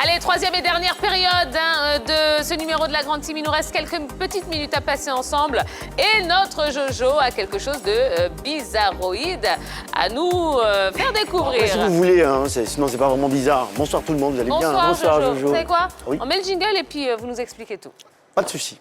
Allez, troisième et dernière période de ce numéro de la Grande Team. Il nous reste quelques petites minutes à passer ensemble. Et notre Jojo a quelque chose de bizarroïde à nous faire découvrir. Si vous voulez, hein, sinon c'est pas vraiment bizarre. Bonsoir tout le monde, vous allez bien? Bonsoir Jojo. Vous savez quoi? Oui. On met le jingle et puis vous nous expliquez tout. Pas de souci.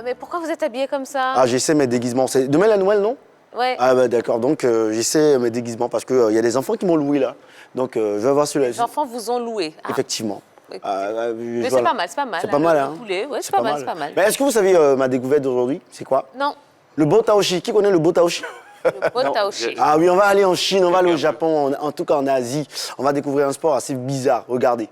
Mais pourquoi vous êtes habillé comme ça? Ah, j'essaie mes déguisements. C'est demain la Noël, non? Ouais. Ah bah d'accord, donc j'essaie mes déguisements parce qu'il y a des enfants qui m'ont loué là. Donc je vais voir celui-là. Les enfants vous ont loué. Ah. Effectivement. Mais voilà. c'est pas mal, c'est pas mal. C'est pas mal, hein? Poulet. Ouais, c'est pas mal, c'est pas mal. Mais est-ce que vous savez ma découverte d'aujourd'hui? C'est quoi? Non, Le botaoshi. Qui connaît le botaoshi? le botaoshi. Ah oui, on va aller en Chine, on va aller au Japon, en tout cas en Asie. On va découvrir un sport assez bizarre. Regardez.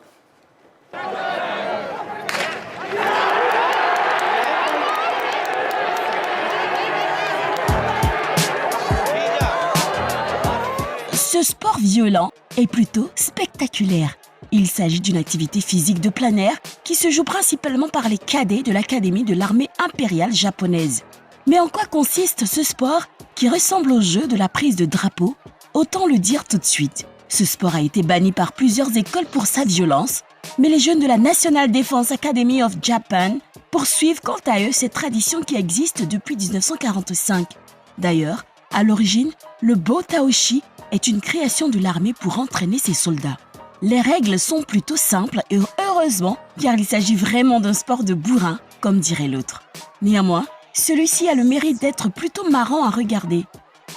Ce sport violent est plutôt spectaculaire. Il s'agit d'une activité physique de plein air qui se joue principalement par les cadets de l'Académie de l'armée impériale japonaise. Mais en quoi consiste ce sport qui ressemble au jeu de la prise de drapeau? Autant le dire tout de suite. Ce sport a été banni par plusieurs écoles pour sa violence, mais les jeunes de la National Defense Academy of Japan poursuivent quant à eux cette tradition qui existe depuis 1945. D'ailleurs, à l'origine, le botaoshi est une création de l'armée pour entraîner ses soldats. Les règles sont plutôt simples et heureusement, car il s'agit vraiment d'un sport de bourrin, comme dirait l'autre. Néanmoins, celui-ci a le mérite d'être plutôt marrant à regarder.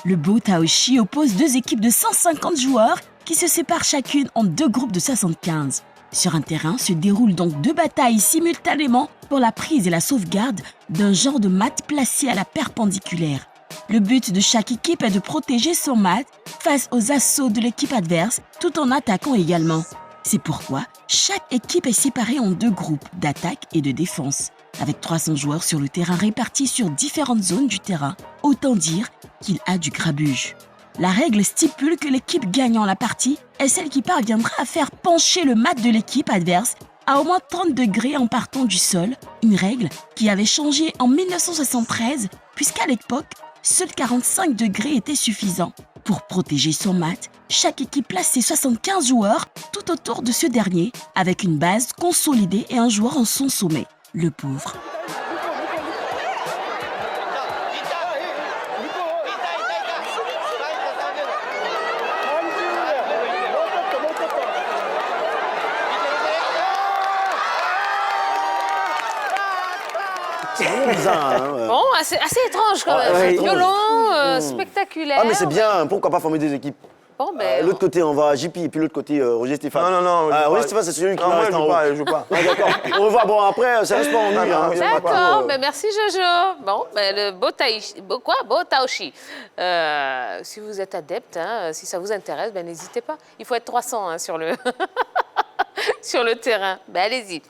Le botaoshi oppose deux équipes de 150 joueurs qui se séparent chacune en deux groupes de 75. Sur un terrain se déroulent donc deux batailles simultanément pour la prise et la sauvegarde d'un genre de mat placé à la perpendiculaire. Le but de chaque équipe est de protéger son mat face aux assauts de l'équipe adverse tout en attaquant également. C'est pourquoi chaque équipe est séparée en deux groupes d'attaque et de défense, avec 300 joueurs sur le terrain répartis sur différentes zones du terrain. Autant dire qu'il a du grabuge. La règle stipule que l'équipe gagnant la partie est celle qui parviendra à faire pencher le mat de l'équipe adverse à au moins 30 degrés en partant du sol, une règle qui avait changé en 1973 puisqu'à l'époque, seuls 45 degrés étaient suffisants. Pour protéger son mat, chaque équipe plaçait 75 joueurs tout autour de ce dernier, avec une base consolidée et un joueur en son sommet, le pauvre. C'est vraiment bizarre, hein? Bon, assez étrange quand même. ouais, Violent, spectaculaire. Ah mais c'est bien, pourquoi pas former des équipes? Bon, ben, L'autre côté, on va à JP, et puis l'autre côté, Roger Stéphane. Non. Roger Stéphane, c'est celui qui va rester en haut. Je joue pas. Ah, d'accord. On va voir. Bon, après, c'est un sport en nuit. Hein. D'accord, ben merci Jojo. Bon, ben le botaoshi. Si vous êtes adepte, hein, si ça vous intéresse, ben n'hésitez pas. Il faut être 300 hein, sur le sur le terrain. Ben allez-y.